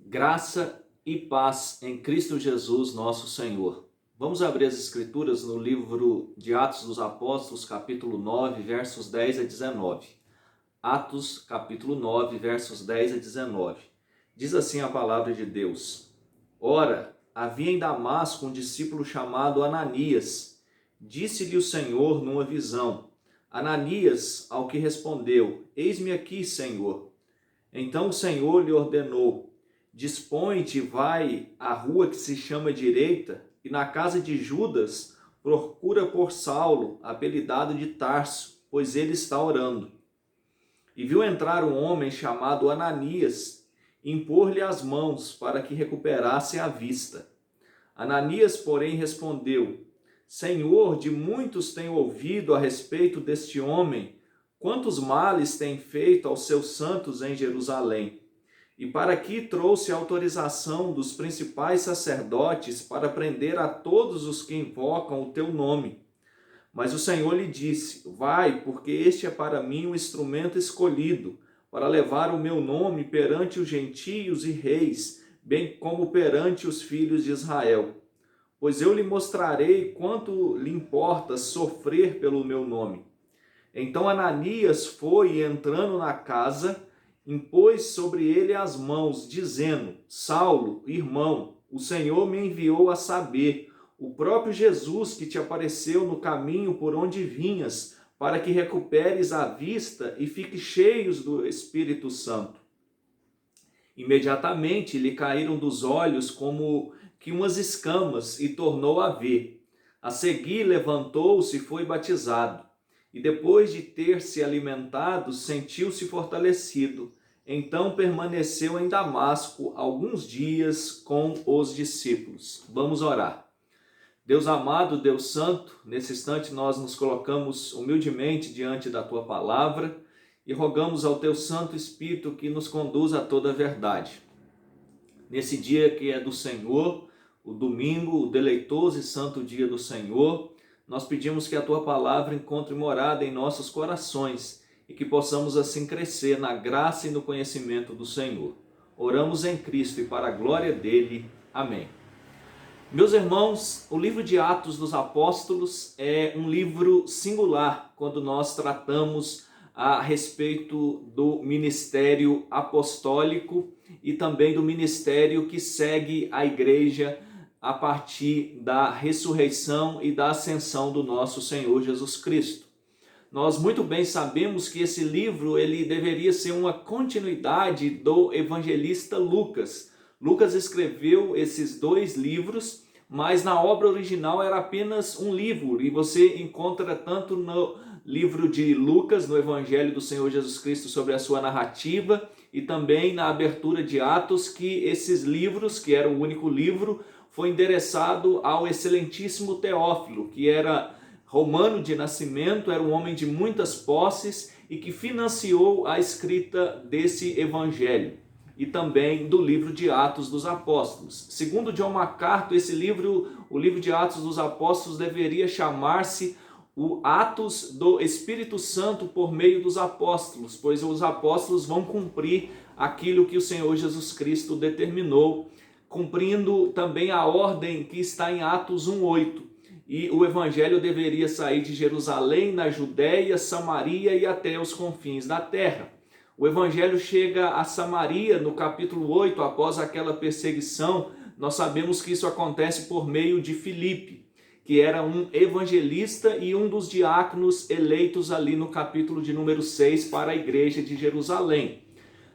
Graça e paz em Cristo Jesus, nosso Senhor. Vamos abrir as Escrituras no livro de Atos dos Apóstolos, capítulo 9, versos 10 a 19. Atos, capítulo 9, versos 10 a 19. Diz assim a palavra de Deus: Ora, havia em Damasco um discípulo chamado Ananias. Disse-lhe o Senhor numa visão: Ananias, ao que respondeu: Eis-me aqui, Senhor. Então o Senhor lhe ordenou: Dispõe-te e vai à rua que se chama Direita, e na casa de Judas procura por Saulo, apelidado de Tarso, pois ele está orando. E viu entrar um homem chamado Ananias, e impor-lhe as mãos para que recuperasse a vista. Ananias, porém, respondeu: Senhor, de muitos tenho ouvido a respeito deste homem, quantos males tem feito aos seus santos em Jerusalém. E para aqui trouxe autorização dos principais sacerdotes para prender a todos os que invocam o teu nome. Mas o Senhor lhe disse: Vai, porque este é para mim um instrumento escolhido, para levar o meu nome perante os gentios e reis, bem como perante os filhos de Israel. Pois eu lhe mostrarei quanto lhe importa sofrer pelo meu nome. Então Ananias foi, entrando na casa, impôs sobre ele as mãos, dizendo: Saulo, irmão, o Senhor me enviou a saber, o próprio Jesus que te apareceu no caminho por onde vinhas, para que recuperes a vista e fiques cheios do Espírito Santo. Imediatamente lhe caíram dos olhos como que umas escamas e tornou a ver. A seguir levantou-se e foi batizado. E depois de ter se alimentado, sentiu-se fortalecido. Então permaneceu em Damasco alguns dias com os discípulos. Vamos orar. Deus amado, Deus santo, nesse instante nós nos colocamos humildemente diante da Tua palavra e rogamos ao Teu Santo Espírito que nos conduza a toda a verdade. Nesse dia que é do Senhor, o domingo, o deleitoso e santo dia do Senhor, nós pedimos que a Tua palavra encontre morada em nossos corações e que possamos assim crescer na graça e no conhecimento do Senhor. Oramos em Cristo e para a glória dele. Amém. Meus irmãos, o livro de Atos dos Apóstolos é um livro singular quando nós tratamos a respeito do ministério apostólico e também do ministério que segue a igreja a partir da ressurreição e da ascensão do nosso Senhor Jesus Cristo. Nós muito bem sabemos que esse livro ele deveria ser uma continuidade do evangelista Lucas. Lucas escreveu esses dois livros, mas na obra original era apenas um livro, e você encontra tanto no livro de Lucas, no Evangelho do Senhor Jesus Cristo, sobre a sua narrativa, e também na abertura de Atos, que esses livros, que era o único livro, foi endereçado ao excelentíssimo Teófilo, que era romano de nascimento, era um homem de muitas posses e que financiou a escrita desse evangelho e também do livro de Atos dos Apóstolos. Segundo John MacArthur, esse livro, o livro de Atos dos Apóstolos, deveria chamar-se o Atos do Espírito Santo por meio dos apóstolos, pois os apóstolos vão cumprir aquilo que o Senhor Jesus Cristo determinou, cumprindo também a ordem que está em Atos 1:8. E o evangelho deveria sair de Jerusalém, na Judéia, Samaria e até os confins da terra. O evangelho chega a Samaria no capítulo 8, após aquela perseguição. Nós sabemos que isso acontece por meio de Filipe, que era um evangelista e um dos diáconos eleitos ali no capítulo de número 6 para a igreja de Jerusalém.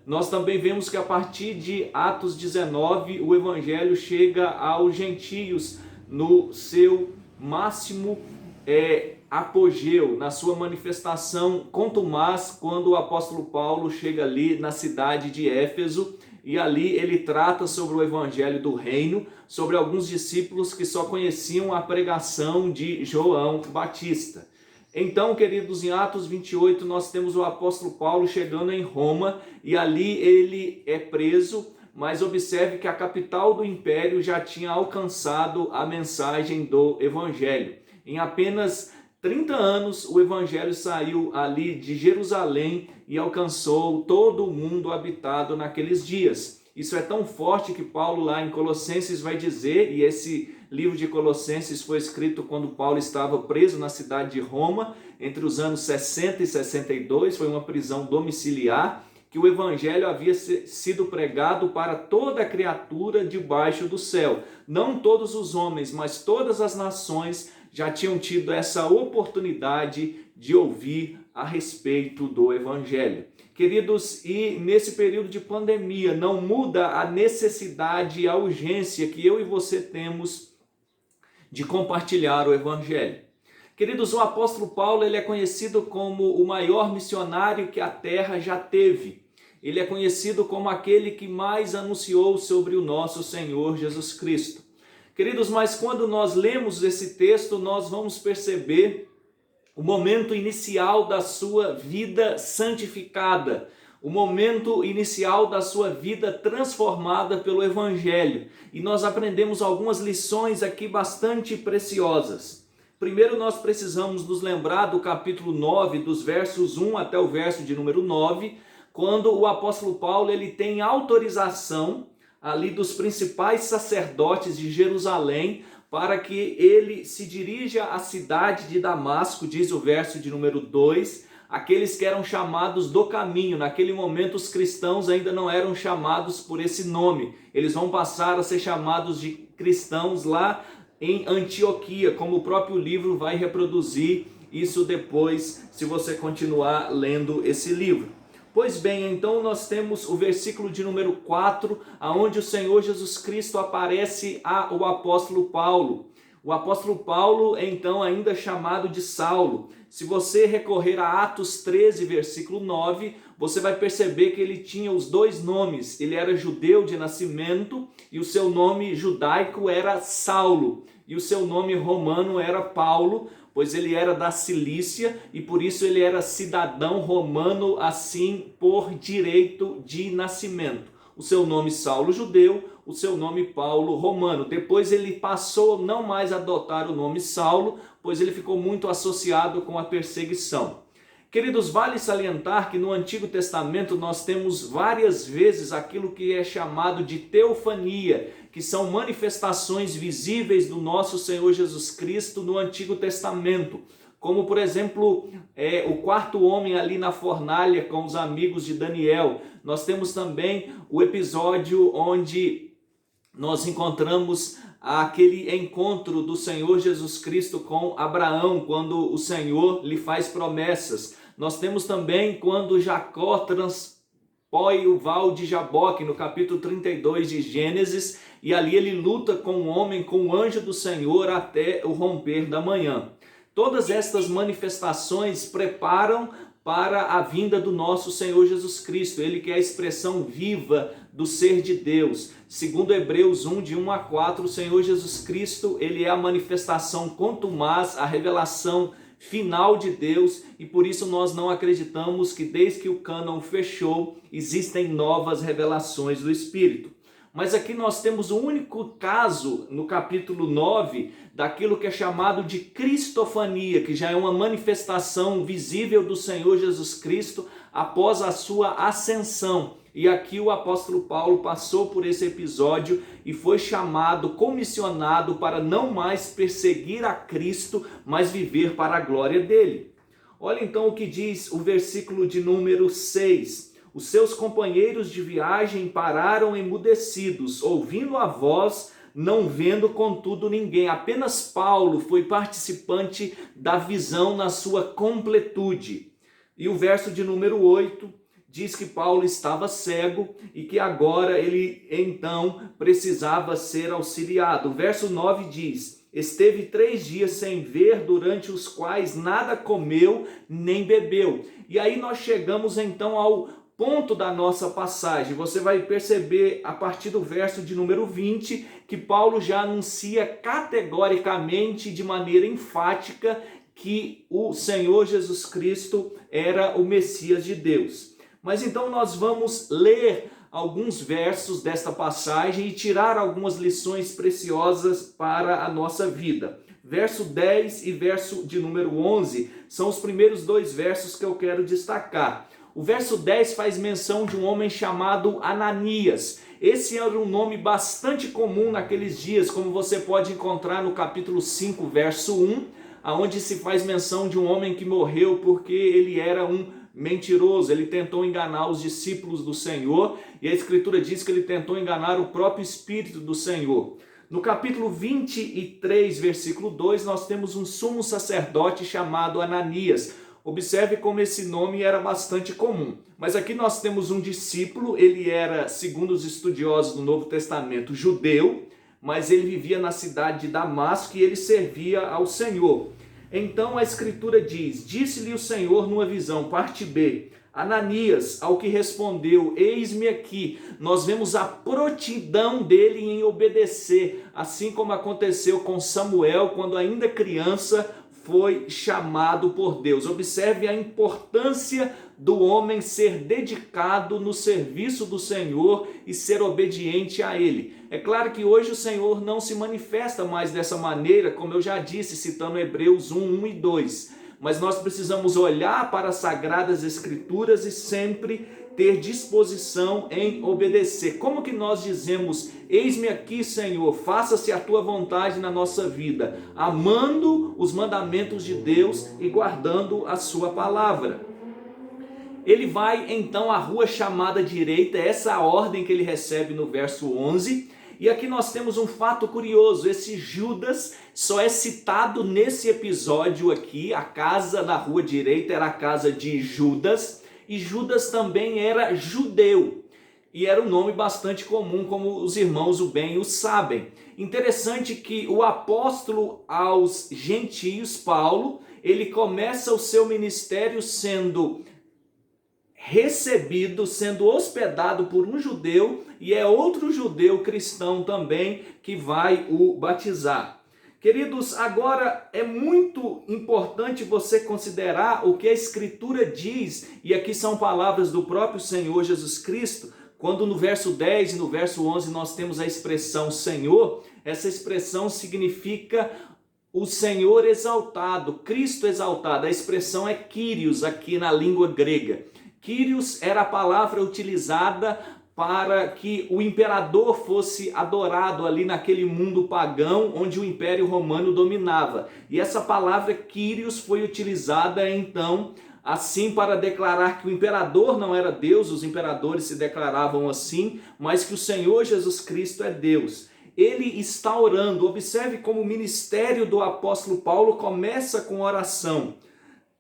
Nós também vemos que a partir de Atos 19, o evangelho chega aos gentios no seu máximo apogeu, na sua manifestação contumaz, quando o apóstolo Paulo chega ali na cidade de Éfeso, e ali ele trata sobre o evangelho do reino, sobre alguns discípulos que só conheciam a pregação de João Batista. Então, queridos, em Atos 28 nós temos o apóstolo Paulo chegando em Roma, e ali ele é preso, mas observe que a capital do império já tinha alcançado a mensagem do evangelho. Em apenas 30 anos, o evangelho saiu ali de Jerusalém e alcançou todo o mundo habitado naqueles dias. Isso é tão forte que Paulo lá em Colossenses vai dizer, e esse livro de Colossenses foi escrito quando Paulo estava preso na cidade de Roma, entre os anos 60 e 62, foi uma prisão domiciliar, que o evangelho havia sido pregado para toda criatura debaixo do céu. Não todos os homens, mas todas as nações já tinham tido essa oportunidade de ouvir a respeito do evangelho. Queridos, e nesse período de pandemia não muda a necessidade e a urgência que eu e você temos de compartilhar o evangelho. Queridos, o apóstolo Paulo ele é conhecido como o maior missionário que a terra já teve. Ele é conhecido como aquele que mais anunciou sobre o nosso Senhor Jesus Cristo. Queridos, mas quando nós lemos esse texto, nós vamos perceber o momento inicial da sua vida santificada, o momento inicial da sua vida transformada pelo Evangelho. E nós aprendemos algumas lições aqui bastante preciosas. Primeiro, nós precisamos nos lembrar do capítulo 9, dos versos 1 até o verso de número 9, quando o apóstolo Paulo ele tem autorização ali dos principais sacerdotes de Jerusalém para que ele se dirija à cidade de Damasco, diz o verso de número 2, aqueles que eram chamados do caminho. Naquele momento os cristãos ainda não eram chamados por esse nome, eles vão passar a ser chamados de cristãos lá em Antioquia, como o próprio livro vai reproduzir isso depois, se você continuar lendo esse livro. Pois bem, então nós temos o versículo de número 4, aonde o Senhor Jesus Cristo aparece ao apóstolo Paulo. O apóstolo Paulo, então, ainda chamado de Saulo. Se você recorrer a Atos 13, versículo 9, você vai perceber que ele tinha os dois nomes. Ele era judeu de nascimento e o seu nome judaico era Saulo. E o seu nome romano era Paulo, pois ele era da Cilícia e por isso ele era cidadão romano, assim por direito de nascimento. O seu nome Saulo judeu, o seu nome Paulo romano. Depois ele passou não mais a adotar o nome Saulo, pois ele ficou muito associado com a perseguição. Queridos, vale salientar que no Antigo Testamento nós temos várias vezes aquilo que é chamado de teofania, que são manifestações visíveis do nosso Senhor Jesus Cristo no Antigo Testamento. Como, por exemplo, o quarto homem ali na fornalha com os amigos de Daniel. Nós temos também o episódio onde nós encontramos aquele encontro do Senhor Jesus Cristo com Abraão, quando o Senhor lhe faz promessas. Nós temos também quando Jacó transpõe o val de Jaboque, no capítulo 32 de Gênesis, e ali ele luta com o homem, com o anjo do Senhor até o romper da manhã. Todas estas manifestações preparam para a vinda do nosso Senhor Jesus Cristo, ele que é a expressão viva do ser de Deus. Segundo Hebreus 1, de 1 a 4, o Senhor Jesus Cristo, ele é a manifestação contumaz, a revelação final de Deus, e por isso nós não acreditamos que desde que o cânon fechou, existem novas revelações do Espírito. Mas aqui nós temos o único caso, no capítulo 9, daquilo que é chamado de cristofania, que já é uma manifestação visível do Senhor Jesus Cristo após a sua ascensão. E aqui o apóstolo Paulo passou por esse episódio e foi chamado, comissionado para não mais perseguir a Cristo, mas viver para a glória dele. Olha então o que diz o versículo de número 6. Os seus companheiros de viagem pararam emudecidos, ouvindo a voz, não vendo contudo ninguém. Apenas Paulo foi participante da visão na sua completude. E o verso de número 8 diz que Paulo estava cego e que agora ele então precisava ser auxiliado. O verso 9 diz: esteve 3 dias sem ver, durante os quais nada comeu nem bebeu. E aí nós chegamos então ao ponto da nossa passagem. Você vai perceber a partir do verso de número 20 que Paulo já anuncia categoricamente, de maneira enfática, que o Senhor Jesus Cristo era o Messias de Deus. Mas então nós vamos ler alguns versos desta passagem e tirar algumas lições preciosas para a nossa vida. Verso 10 e verso de número 11 são os primeiros 2 versos que eu quero destacar. O verso 10 faz menção de um homem chamado Ananias. Esse era um nome bastante comum naqueles dias, como você pode encontrar no capítulo 5, verso 1, onde se faz menção de um homem que morreu porque ele era um mentiroso, ele tentou enganar os discípulos do Senhor, e a Escritura diz que ele tentou enganar o próprio Espírito do Senhor. No capítulo 23, versículo 2, nós temos um sumo sacerdote chamado Ananias. Observe como esse nome era bastante comum. Mas aqui nós temos um discípulo, ele era, segundo os estudiosos do Novo Testamento, judeu, mas ele vivia na cidade de Damasco e ele servia ao Senhor. Então a Escritura diz: disse-lhe o Senhor numa visão, parte B, Ananias, ao que respondeu, eis-me aqui. Nós vemos a prontidão dele em obedecer, assim como aconteceu com Samuel, quando ainda criança foi chamado por Deus. Observe a importância do homem ser dedicado no serviço do Senhor e ser obediente a Ele. É claro que hoje o Senhor não se manifesta mais dessa maneira, como eu já disse, citando Hebreus 1, 1 e 2. Mas nós precisamos olhar para as Sagradas Escrituras e sempre ter disposição em obedecer. Como que nós dizemos, eis-me aqui, Senhor, faça-se a tua vontade na nossa vida, amando os mandamentos de Deus e guardando a sua palavra. Ele vai então à rua chamada direita, essa é a ordem que ele recebe no verso 11, e aqui nós temos um fato curioso, esse Judas só é citado nesse episódio aqui, a casa na rua direita era a casa de Judas, e Judas também era judeu, e era um nome bastante comum, como os irmãos o bem o sabem. Interessante que o apóstolo aos gentios, Paulo, ele começa o seu ministério sendo recebido, sendo hospedado por um judeu, e é outro judeu cristão também que vai o batizar. Queridos, agora é muito importante você considerar o que a Escritura diz, e aqui são palavras do próprio Senhor Jesus Cristo, quando no verso 10 e no verso 11 nós temos a expressão Senhor. Essa expressão significa o Senhor exaltado, Cristo exaltado. A expressão é Kyrios aqui na língua grega. Kyrios era a palavra utilizada para que o imperador fosse adorado ali naquele mundo pagão onde o Império Romano dominava. E essa palavra Kyrios foi utilizada então assim para declarar que o imperador não era Deus, os imperadores se declaravam assim, mas que o Senhor Jesus Cristo é Deus. Ele está orando. Observe como o ministério do apóstolo Paulo começa com oração.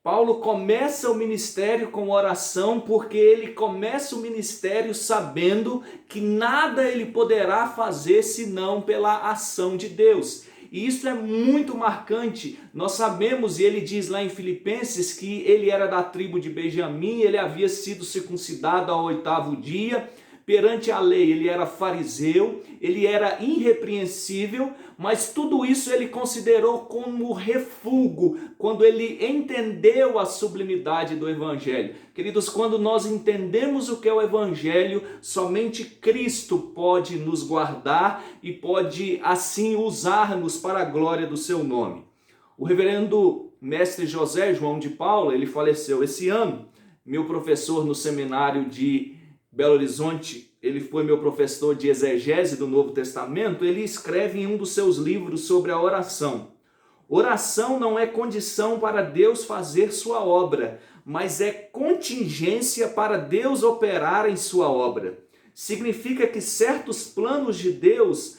Paulo começa o ministério com oração porque ele começa o ministério sabendo que nada ele poderá fazer senão pela ação de Deus. E isso é muito marcante. Nós sabemos, e ele diz lá em Filipenses, que ele era da tribo de Benjamim, ele havia sido circuncidado ao 8º dia. Perante a lei ele era fariseu, ele era irrepreensível, mas tudo isso ele considerou como refúgio quando ele entendeu a sublimidade do Evangelho. Queridos, quando nós entendemos o que é o Evangelho, somente Cristo pode nos guardar e pode assim usar-nos para a glória do seu nome. O reverendo mestre José João de Paula, ele faleceu esse ano, meu professor no seminário de Belo Horizonte, ele foi meu professor de exegese do Novo Testamento. Ele escreve em um dos seus livros sobre a oração. Oração não é condição para Deus fazer sua obra, mas é contingência para Deus operar em sua obra. Significa que certos planos de Deus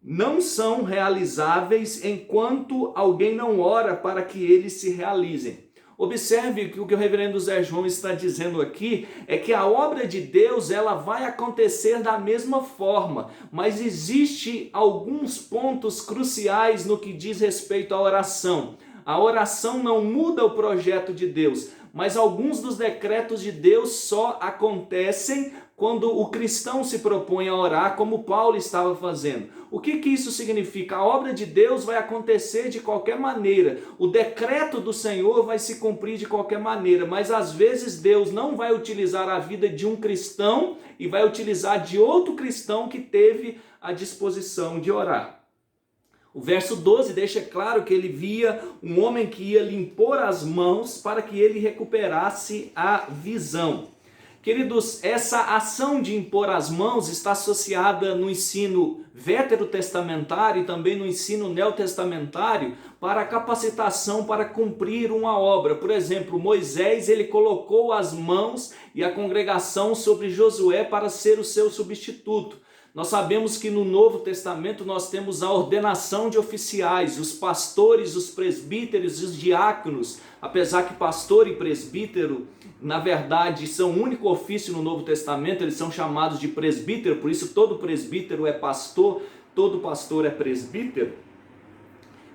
não são realizáveis enquanto alguém não ora para que eles se realizem. Observe que o que o reverendo Zé João está dizendo aqui é que a obra de Deus ela vai acontecer da mesma forma, mas existe alguns pontos cruciais no que diz respeito à oração. A oração não muda o projeto de Deus, mas alguns dos decretos de Deus só acontecem quando o cristão se propõe a orar, como Paulo estava fazendo. O que isso significa? A obra de Deus vai acontecer de qualquer maneira. O decreto do Senhor vai se cumprir de qualquer maneira, mas às vezes Deus não vai utilizar a vida de um cristão e vai utilizar de outro cristão que teve a disposição de orar. O verso 12 deixa claro que ele via um homem que ia lhe impor as mãos para que ele recuperasse a visão. Queridos, essa ação de impor as mãos está associada no ensino veterotestamentário e também no ensino neotestamentário para a capacitação para cumprir uma obra. Por exemplo, Moisés, ele colocou as mãos e a congregação sobre Josué para ser o seu substituto. Nós sabemos que no Novo Testamento nós temos a ordenação de oficiais, os pastores, os presbíteros e os diáconos. Apesar que pastor e presbítero, na verdade, são um único ofício no Novo Testamento, eles são chamados de presbítero, por isso todo presbítero é pastor, todo pastor é presbítero.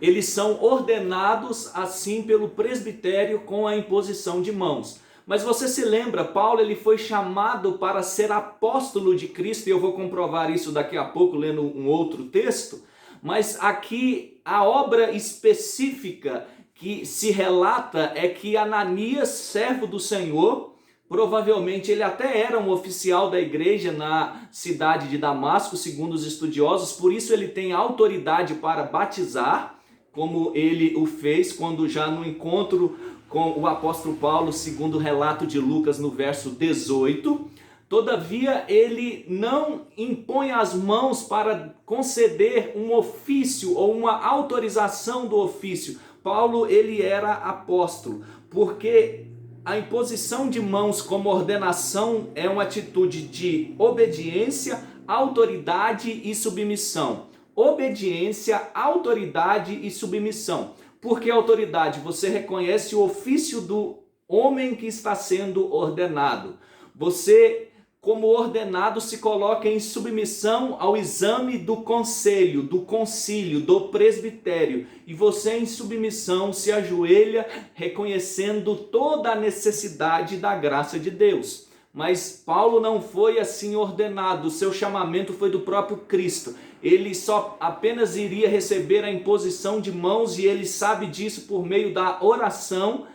Eles são ordenados assim pelo presbitério com a imposição de mãos. Mas você se lembra, Paulo ele foi chamado para ser apóstolo de Cristo, e eu vou comprovar isso daqui a pouco lendo um outro texto, mas aqui a obra específica que se relata é que Ananias, servo do Senhor, provavelmente ele até era um oficial da igreja na cidade de Damasco, segundo os estudiosos, por isso ele tem autoridade para batizar, como ele o fez quando já no encontro com o apóstolo Paulo, segundo o relato de Lucas no verso 18. Todavia, ele não impõe as mãos para conceder um ofício ou uma autorização do ofício. Paulo, ele era apóstolo, porque a imposição de mãos como ordenação é uma atitude de obediência, autoridade e submissão. Obediência, autoridade e submissão. Por que autoridade? Você reconhece o ofício do homem que está sendo ordenado. Você, como ordenado, se coloca em submissão ao exame do conselho, do concílio, do presbitério. E você, em submissão, se ajoelha, reconhecendo toda a necessidade da graça de Deus. Mas Paulo não foi assim ordenado, o seu chamamento foi do próprio Cristo. Ele só apenas iria receber a imposição de mãos e ele sabe disso por meio da oração,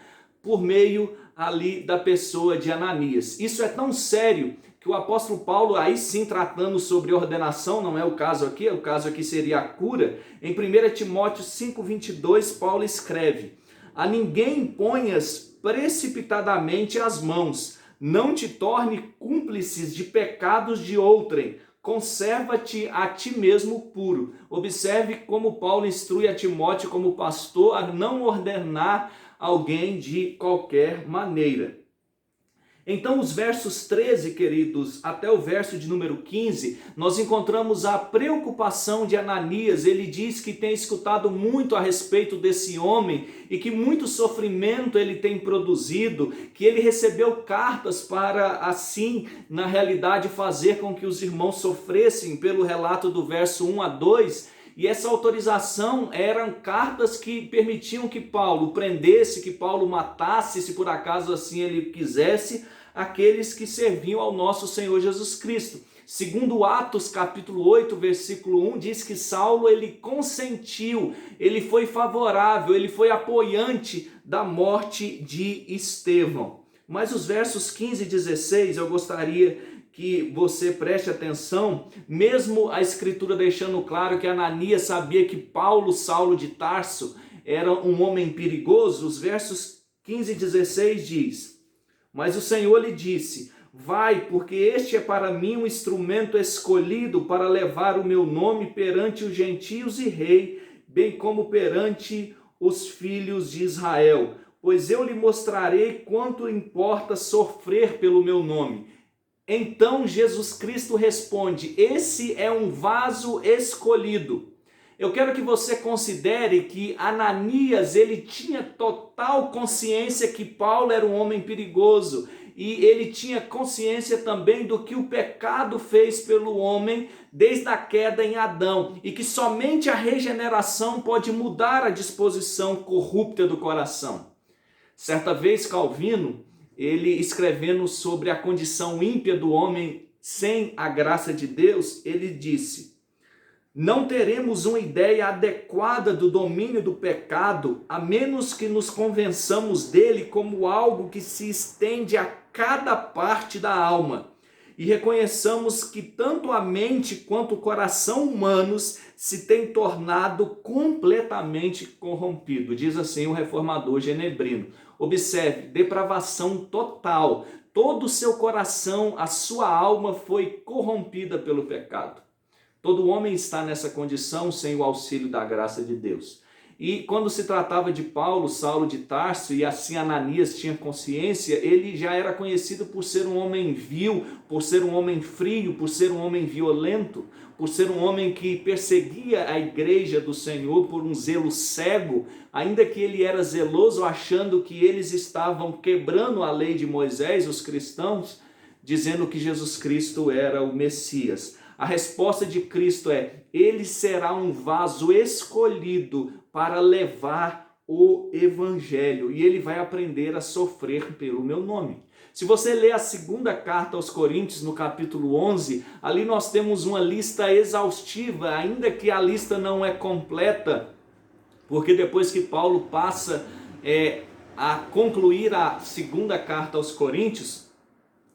por meio ali da pessoa de Ananias. Isso é tão sério que o apóstolo Paulo, aí sim tratando sobre ordenação, não é o caso aqui, o caso aqui seria a cura. Em 1 Timóteo 5,22, Paulo escreve: a ninguém imponhas precipitadamente as mãos, não te torne cúmplices de pecados de outrem, conserva-te a ti mesmo puro. Observe como Paulo instrui a Timóteo como pastor a não ordenar alguém de qualquer maneira. Então, os versos 13, queridos, até o verso de número 15, nós encontramos a preocupação de Ananias. Ele diz que tem escutado muito a respeito desse homem e que muito sofrimento ele tem produzido, que ele recebeu cartas para, assim, na realidade, fazer com que os irmãos sofressem, pelo relato do verso 1 a 2, e essa autorização eram cartas que permitiam que Paulo prendesse, que Paulo matasse, se por acaso assim ele quisesse, aqueles que serviam ao nosso Senhor Jesus Cristo. Segundo Atos capítulo 8, versículo 1, diz que Saulo ele consentiu, ele foi favorável, ele foi apoiante da morte de Estevão. Mas os versos 15 e 16 eu gostaria que você preste atenção, mesmo a escritura deixando claro que Ananias sabia que Paulo, Saulo de Tarso, era um homem perigoso. Os versos 15 e 16 diz: mas o Senhor lhe disse: vai, porque este é para mim um instrumento escolhido para levar o meu nome perante os gentios e rei, bem como perante os filhos de Israel, pois eu lhe mostrarei quanto importa sofrer pelo meu nome. Então Jesus Cristo responde: esse é um vaso escolhido. Eu quero que você considere que Ananias, ele tinha total consciência que Paulo era um homem perigoso, e ele tinha consciência também do que o pecado fez pelo homem desde a queda em Adão, e que somente a regeneração pode mudar a disposição corrupta do coração. Certa vez Calvino, ele escrevendo sobre a condição ímpia do homem sem a graça de Deus, ele disse: não teremos uma ideia adequada do domínio do pecado, a menos que nos convençamos dele como algo que se estende a cada parte da alma, e reconheçamos que tanto a mente quanto o coração humanos se têm tornado completamente corrompido. Diz assim o reformador genebrino. Observe, depravação total. todo o seu coração, a sua alma foi corrompida pelo pecado. Todo homem está nessa condição sem o auxílio da graça de Deus. E quando se tratava de Paulo, Saulo de Tarso, e assim Ananias tinha consciência, ele já era conhecido por ser um homem vil, por ser um homem frio, por ser um homem violento, por ser um homem que perseguia a igreja do Senhor por um zelo cego, ainda que ele era zeloso achando que eles estavam quebrando a lei de Moisés, os cristãos, dizendo que Jesus Cristo era o Messias. A resposta de Cristo é: ele será um vaso escolhido para levar o evangelho, e ele vai aprender a sofrer pelo meu nome. Se você ler a segunda carta aos Coríntios, no capítulo 11, ali nós temos uma lista exaustiva, ainda que a lista não é completa, porque depois que Paulo passa a concluir a segunda carta aos Coríntios,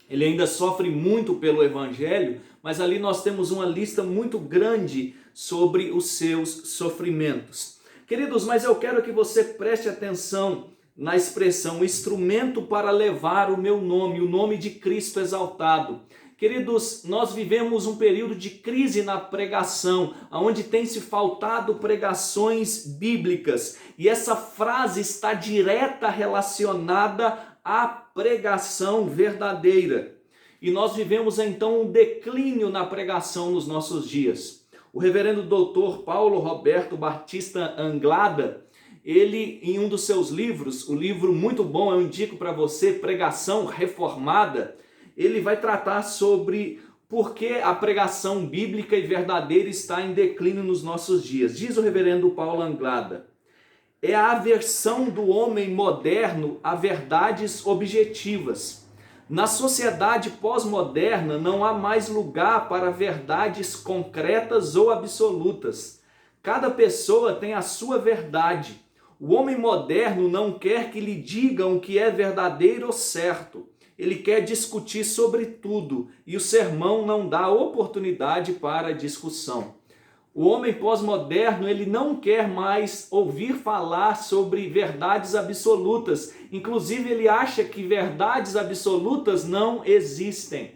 ele ainda sofre muito pelo evangelho, mas ali nós temos uma lista muito grande sobre os seus sofrimentos. Queridos, mas eu quero que você preste atenção na expressão instrumento para levar o meu nome, o nome de Cristo exaltado. Queridos, nós vivemos um período de crise na pregação, onde tem se faltado pregações bíblicas, e essa frase está direta relacionada à pregação verdadeira. E nós vivemos então um declínio na pregação nos nossos dias. O reverendo doutor Paulo Roberto Batista Anglada, ele em um dos seus livros, um livro muito bom, eu indico para você, Pregação Reformada, ele vai tratar sobre por que a pregação bíblica e verdadeira está em declínio nos nossos dias. Diz o reverendo Paulo Anglada: é a aversão do homem moderno a verdades objetivas. Na sociedade pós-moderna não há mais lugar para verdades concretas ou absolutas. Cada pessoa tem a sua verdade. O homem moderno não quer que lhe digam o que é verdadeiro ou certo. Ele quer discutir sobre tudo e o sermão não dá oportunidade para discussão. O homem pós-moderno, ele não quer mais ouvir falar sobre verdades absolutas. Inclusive, ele acha que verdades absolutas não existem.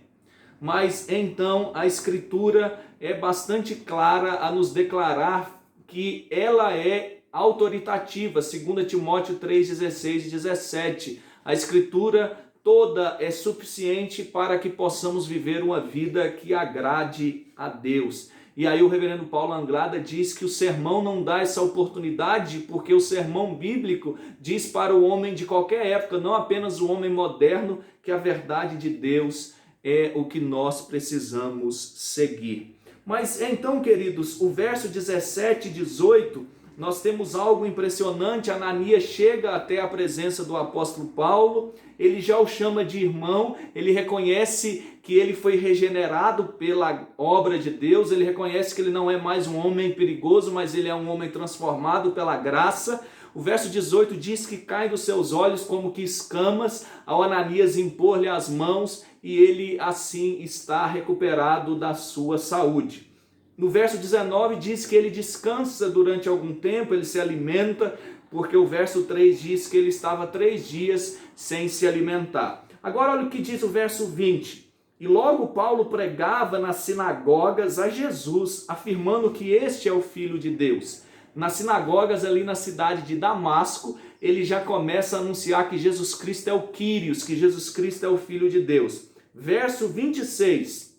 Mas então a Escritura é bastante clara a nos declarar que ela é autoritativa. 2 Timóteo 3, 16 e 17. A Escritura toda é suficiente para que possamos viver uma vida que agrade a Deus. E aí o reverendo Paulo Anglada diz que o sermão não dá essa oportunidade, porque o sermão bíblico diz para o homem de qualquer época, não apenas o homem moderno, que a verdade de Deus é o que nós precisamos seguir. Mas então, queridos, o verso 17 e 18, nós temos algo impressionante. Ananias chega até a presença do apóstolo Paulo, ele já o chama de irmão, ele reconhece que ele foi regenerado pela obra de Deus, ele reconhece que ele não é mais um homem perigoso, mas ele é um homem transformado pela graça. O verso 18 diz que cai dos seus olhos como que escamas ao Ananias impor-lhe as mãos, e ele assim está recuperado da sua saúde. No verso 19 diz que ele descansa durante algum tempo, ele se alimenta, porque o verso 3 diz que ele estava 3 dias sem se alimentar. Agora olha o que diz o verso 20. E logo Paulo pregava nas sinagogas a Jesus, afirmando que este é o Filho de Deus. Nas sinagogas ali na cidade de Damasco, ele já começa a anunciar que Jesus Cristo é o Quírios, que Jesus Cristo é o Filho de Deus. Verso 26.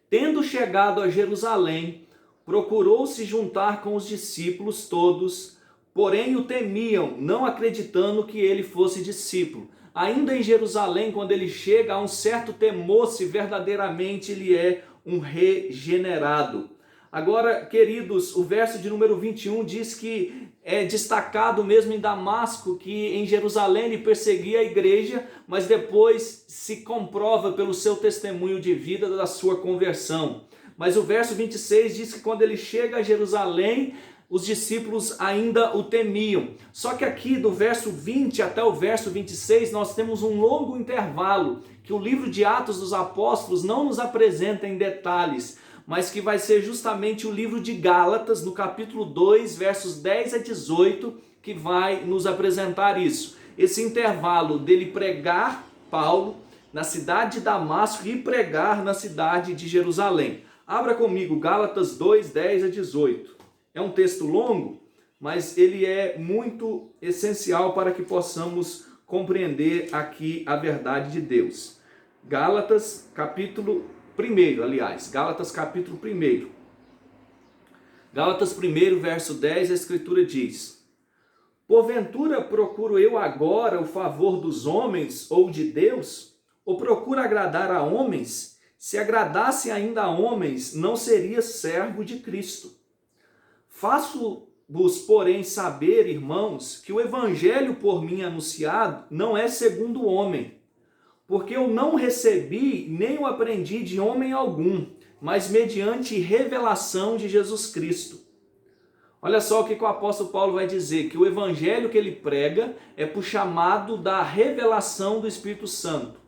Tendo chegado a Jerusalém, procurou se juntar com os discípulos todos, porém o temiam, não acreditando que ele fosse discípulo. Ainda em Jerusalém, quando ele chega, há um certo temor se verdadeiramente ele é um regenerado. Agora, queridos, o verso de número 21 diz que é destacado mesmo em Damasco, que em Jerusalém ele perseguia a igreja, mas depois se comprova pelo seu testemunho de vida da sua conversão. Mas o verso 26 diz que quando ele chega a Jerusalém, os discípulos ainda o temiam. Só que aqui do verso 20 até o verso 26 nós temos um longo intervalo que o livro de Atos dos Apóstolos não nos apresenta em detalhes, mas que vai ser justamente o livro de Gálatas, no capítulo 2, versos 10 a 18, que vai nos apresentar isso. Esse intervalo dele pregar Paulo, na cidade de Damasco, e pregar na cidade de Jerusalém. Abra comigo Gálatas 2, 10 a 18. É um texto longo, mas ele é muito essencial para que possamos compreender aqui a verdade de Deus. Gálatas capítulo 1, Gálatas capítulo 1. Gálatas 1, verso 10, a Escritura diz: porventura procuro eu agora o favor dos homens ou de Deus? Ou procuro agradar a homens? Se agradasse ainda a homens, não seria servo de Cristo. Faço-vos, porém, saber, irmãos, que o evangelho por mim anunciado não é segundo o homem, porque eu não recebi nem o aprendi de homem algum, mas mediante revelação de Jesus Cristo. Olha só o que o apóstolo Paulo vai dizer, que o evangelho que ele prega é por chamado da revelação do Espírito Santo,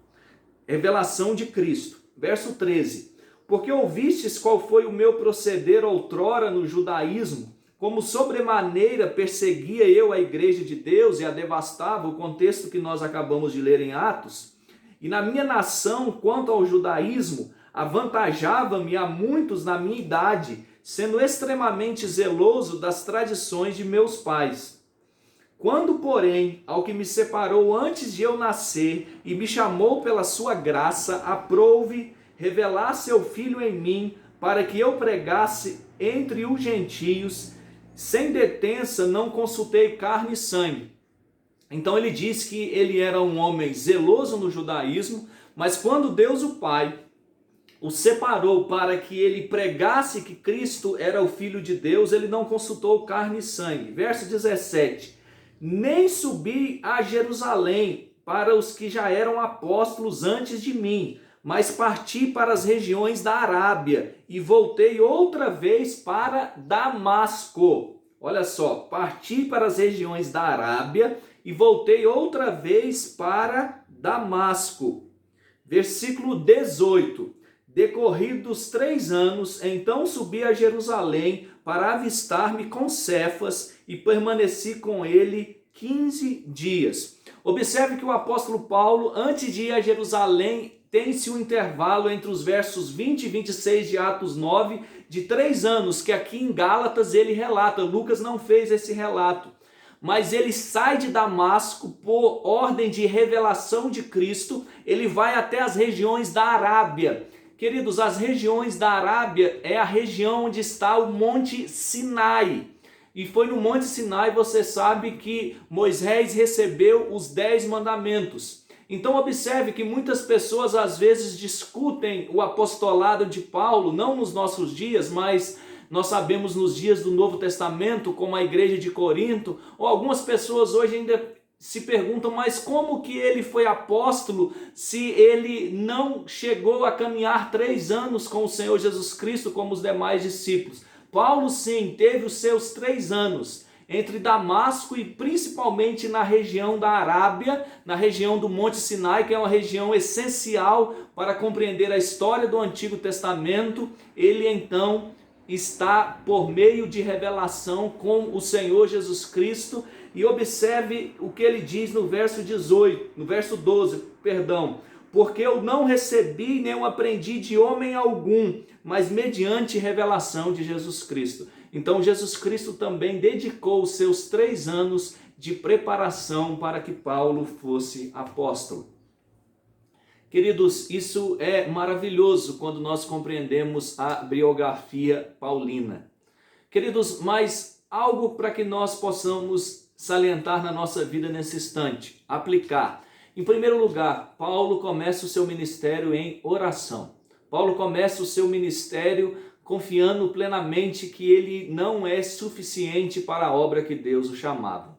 revelação de Cristo. Verso 13, porque ouvistes qual foi o meu proceder outrora no judaísmo, como sobremaneira perseguia eu a igreja de Deus e a devastava, o contexto que nós acabamos de ler em Atos, e na minha nação, quanto ao judaísmo, avantajava-me a muitos na minha idade, sendo extremamente zeloso das tradições de meus pais. Quando, porém, ao que me separou antes de eu nascer e me chamou pela sua graça, aprouve revelar seu Filho em mim, para que eu pregasse entre os gentios, sem detença não consultei carne e sangue. Então ele diz que ele era um homem zeloso no judaísmo, mas quando Deus o Pai o separou para que ele pregasse que Cristo era o Filho de Deus, ele não consultou carne e sangue. Verso 17, nem subi a Jerusalém para os que já eram apóstolos antes de mim, mas parti para as regiões da Arábia e voltei outra vez para Damasco. Olha só, parti para as regiões da Arábia e voltei outra vez para Damasco. Versículo 18. Decorridos 3 anos, então subi a Jerusalém para avistar-me com Cefas e permaneci com ele 15 dias. Observe que o apóstolo Paulo, antes de ir a Jerusalém, tem-se um intervalo entre os versos 20 e 26 de Atos 9, de 3 anos, que aqui em Gálatas ele relata. Lucas não fez esse relato, mas ele sai de Damasco por ordem de revelação de Cristo, ele vai até as regiões da Arábia. Queridos, as regiões da Arábia é a região onde está o Monte Sinai. E foi no Monte Sinai, você sabe, que Moisés recebeu os 10 mandamentos. Então observe que muitas pessoas às vezes discutem o apostolado de Paulo, não nos nossos dias, mas nós sabemos nos dias do Novo Testamento, como a igreja de Corinto, ou algumas pessoas hoje ainda se perguntam, mas como que ele foi apóstolo se ele não chegou a caminhar 3 anos com o Senhor Jesus Cristo como os demais discípulos? Paulo sim, teve os seus 3 anos entre Damasco e principalmente na região da Arábia, na região do Monte Sinai, que é uma região essencial para compreender a história do Antigo Testamento. Ele então está por meio de revelação com o Senhor Jesus Cristo. E observe o que ele diz no verso 12, porque eu não recebi nem aprendi de homem algum, mas mediante revelação de Jesus Cristo. Então Jesus Cristo também dedicou os seus 3 anos de preparação para que Paulo fosse apóstolo. Queridos, isso é maravilhoso quando nós compreendemos a biografia paulina. Queridos, mas algo para que nós possamos salientar na nossa vida nesse instante, aplicar. Em primeiro lugar, Paulo começa o seu ministério em oração. Paulo começa o seu ministério confiando plenamente que ele não é suficiente para a obra que Deus o chamava.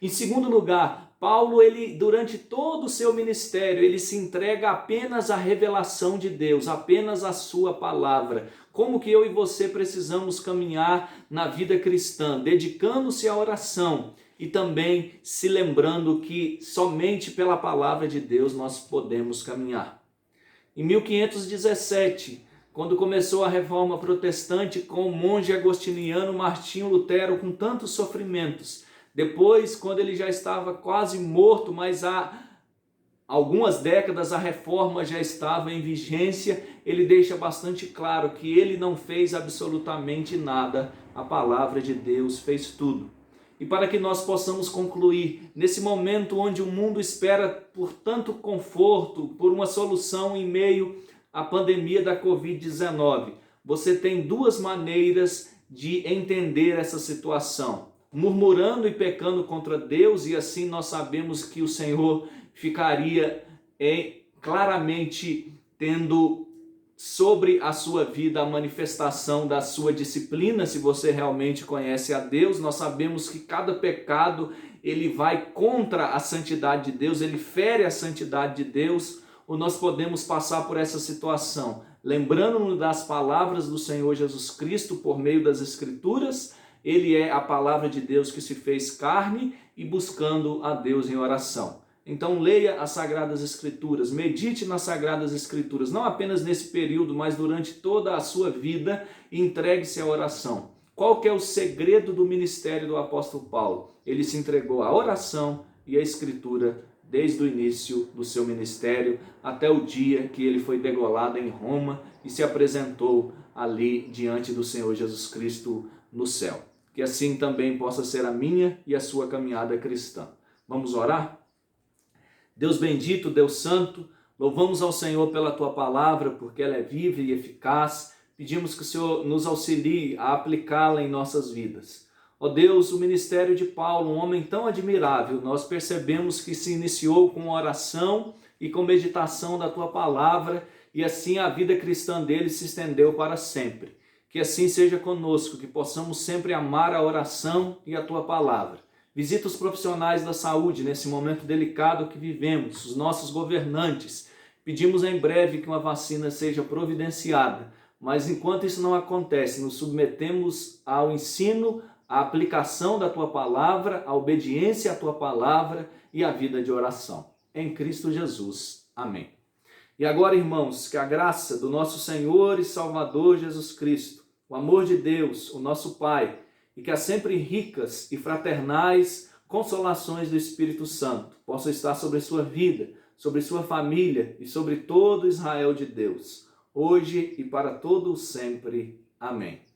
Em segundo lugar, Paulo, durante todo o seu ministério, ele se entrega apenas à revelação de Deus, apenas à sua palavra. Como que eu e você precisamos caminhar na vida cristã, dedicando-se à oração e também se lembrando que somente pela palavra de Deus nós podemos caminhar. Em 1517, quando começou a reforma protestante com o monge agostiniano Martinho Lutero, com tantos sofrimentos, depois, quando ele já estava quase morto, mas a algumas décadas a reforma já estava em vigência, ele deixa bastante claro que ele não fez absolutamente nada, a palavra de Deus fez tudo. E para que nós possamos concluir, nesse momento onde o mundo espera por tanto conforto, por uma solução em meio à pandemia da Covid-19, você tem duas maneiras de entender essa situação: murmurando e pecando contra Deus, e assim nós sabemos que o Senhor ficaria claramente tendo sobre a sua vida a manifestação da sua disciplina. Se você realmente conhece a Deus, nós sabemos que cada pecado ele vai contra a santidade de Deus, ele fere a santidade de Deus. Ou nós podemos passar por essa situação lembrando-nos das palavras do Senhor Jesus Cristo por meio das Escrituras. Ele é a palavra de Deus que se fez carne, e buscando a Deus em oração. Então leia as Sagradas Escrituras, medite nas Sagradas Escrituras, não apenas nesse período, mas durante toda a sua vida, e entregue-se à oração. Qual que é o segredo do ministério do apóstolo Paulo? Ele se entregou à oração e à Escritura desde o início do seu ministério, até o dia que ele foi degolado em Roma e se apresentou ali diante do Senhor Jesus Cristo no céu. Que assim também possa ser a minha e a sua caminhada cristã. Vamos orar? Deus bendito, Deus santo, louvamos ao Senhor pela tua palavra, porque ela é viva e eficaz. Pedimos que o Senhor nos auxilie a aplicá-la em nossas vidas. Ó Deus, o ministério de Paulo, um homem tão admirável, nós percebemos que se iniciou com oração e com meditação da tua palavra, e assim a vida cristã dele se estendeu para sempre. Que assim seja conosco, que possamos sempre amar a oração e a tua palavra. Visita os profissionais da saúde nesse momento delicado que vivemos, os nossos governantes. Pedimos em breve que uma vacina seja providenciada, mas enquanto isso não acontece, nos submetemos ao ensino, à aplicação da tua palavra, à obediência à tua palavra e à vida de oração. Em Cristo Jesus. Amém. E agora, irmãos, que a graça do nosso Senhor e Salvador Jesus Cristo, o amor de Deus, o nosso Pai, e que as sempre ricas e fraternais consolações do Espírito Santo possam estar sobre sua vida, sobre sua família e sobre todo Israel de Deus, hoje e para todo sempre. Amém.